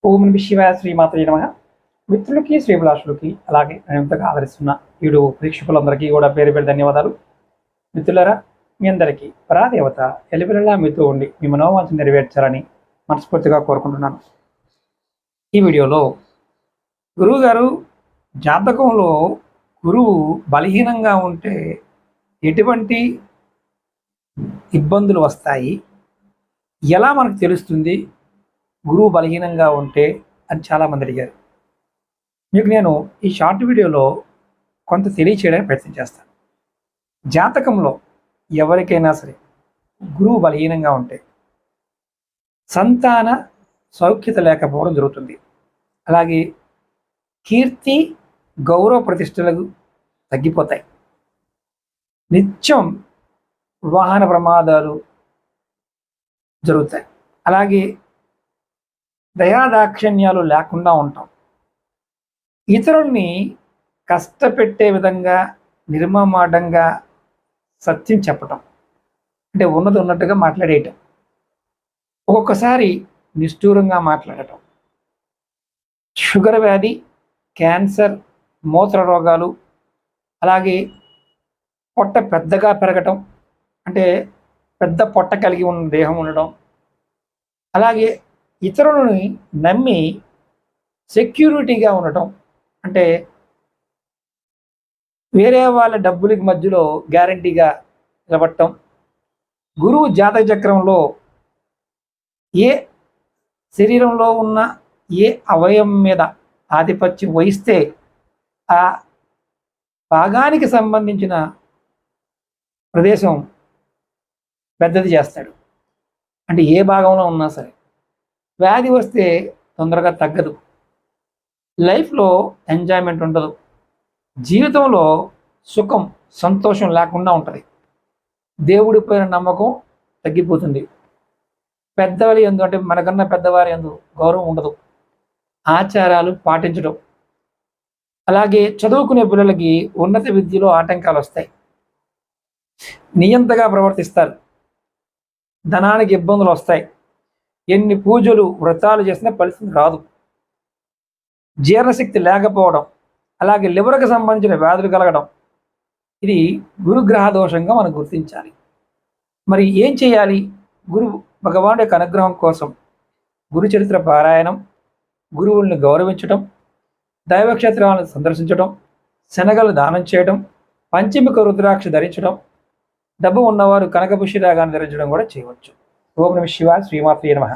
ఓం నమ శివాయ శ్రీమాత్రే నమః. మిత్రులకి శ్రీభిలాషులకి అలాగే ఎంతగా ఆదరిస్తున్న వీడియో ప్రేక్షకులందరికీ కూడా పేరు పేరు ధన్యవాదాలు. మిత్రులరా, మీ అందరికీ పరాదేవత ఎలిపిల్లలా మీతో ఉండి మీ మనోవాంఛ నెరవేర్చాలని మనస్ఫూర్తిగా కోరుకుంటున్నాను. ఈ వీడియోలో గురువుగారు జాతకంలో గురువు బలహీనంగా ఉంటే ఎటువంటి ఇబ్బందులు వస్తాయి, ఎలా మనకు తెలుస్తుంది గురువు బలహీనంగా ఉంటే అని చాలామంది అడిగారు. మీకు నేను ఈ షార్ట్ వీడియోలో కొంత తెలియచేయడానికి ప్రయత్నం చేస్తాను. జాతకంలో ఎవరికైనా సరే గురువు బలహీనంగా ఉంటే సంతాన సౌఖ్యత లేకపోవడం జరుగుతుంది. అలాగే కీర్తి గౌరవ ప్రతిష్టలకు తగ్గిపోతాయి. నిత్యం వాహన ప్రమాదాలు జరుగుతాయి. అలాగే దయాదాక్షిణ్యాలు లేకుండా ఉంటాం. ఇతరుల్ని కష్టపెట్టే విధంగా నిర్మమాటంగా సత్యం చెప్పటం, అంటే ఉన్నది ఉన్నట్టుగా మాట్లాడేయటం, ఒక్కొక్కసారి నిష్ఠూరంగా మాట్లాడటం, షుగర్ వ్యాధి, క్యాన్సర్, మూత్ర రోగాలు, అలాగే పొట్ట పెద్దగా పెరగటం, అంటే పెద్ద పొట్ట కలిగి ఉన్న దేహం ఉండడం, అలాగే ఇతరులని నమ్మి సెక్యూరిటీగా ఉండటం, అంటే వేరే వాళ్ళ డబ్బులకి మధ్యలో గ్యారంటీగా నిలబడటం. గురువు జాతక చక్రంలో ఏ శరీరంలో ఉన్న ఏ అవయవం మీద ఆధిపత్యం వహిస్తే ఆ భాగానికి సంబంధించిన ప్రదేశం పెద్దది చేస్తాడు. అంటే ఏ భాగంలో ఉన్నా సరే వ్యాధి వస్తే తొందరగా తగ్గదు, లైఫ్లో ఎంజాయ్మెంట్ ఉండదు, జీవితంలో సుఖం సంతోషం లేకుండా ఉంటుంది, దేవుడిపైన నమ్మకం తగ్గిపోతుంది, పెద్దవారి యందు అంటే మనకన్నా పెద్దవారి యందు గౌరవం ఉండదు, ఆచారాలు పాటించడం, అలాగే చదువుకునే పిల్లలకి ఉన్నత విద్యలో ఆటంకాలు వస్తాయి, నియంతగా ప్రవర్తిస్తారు, ధనానికి ఇబ్బందులు వస్తాయి, ఎన్ని పూజలు వ్రతాలు చేసినా ఫలితం రాదు, జీర్ణశక్తి లేకపోవడం, అలాగే లివర్కి సంబంధించిన వ్యాధులు కలగడం, ఇది గురుగ్రహ దోషంగా మనం గుర్తించాలి. మరి ఏం చేయాలి? గురు భగవానుడి యొక్క అనుగ్రహం కోసం గురు చరిత్ర పారాయణం, గురువుల్ని గౌరవించడం, దైవక్షేత్రాలను సందర్శించడం, శనగలు దానం చేయడం, పంచమిక రుద్రాక్ష ధరించడం, డబ్బు ఉన్నవారు కనకపుష్య రాగాన్ని ధరించడం కూడా చేయవచ్చు. ఓం నమః శివాయ శ్రీమాత్రే నమః.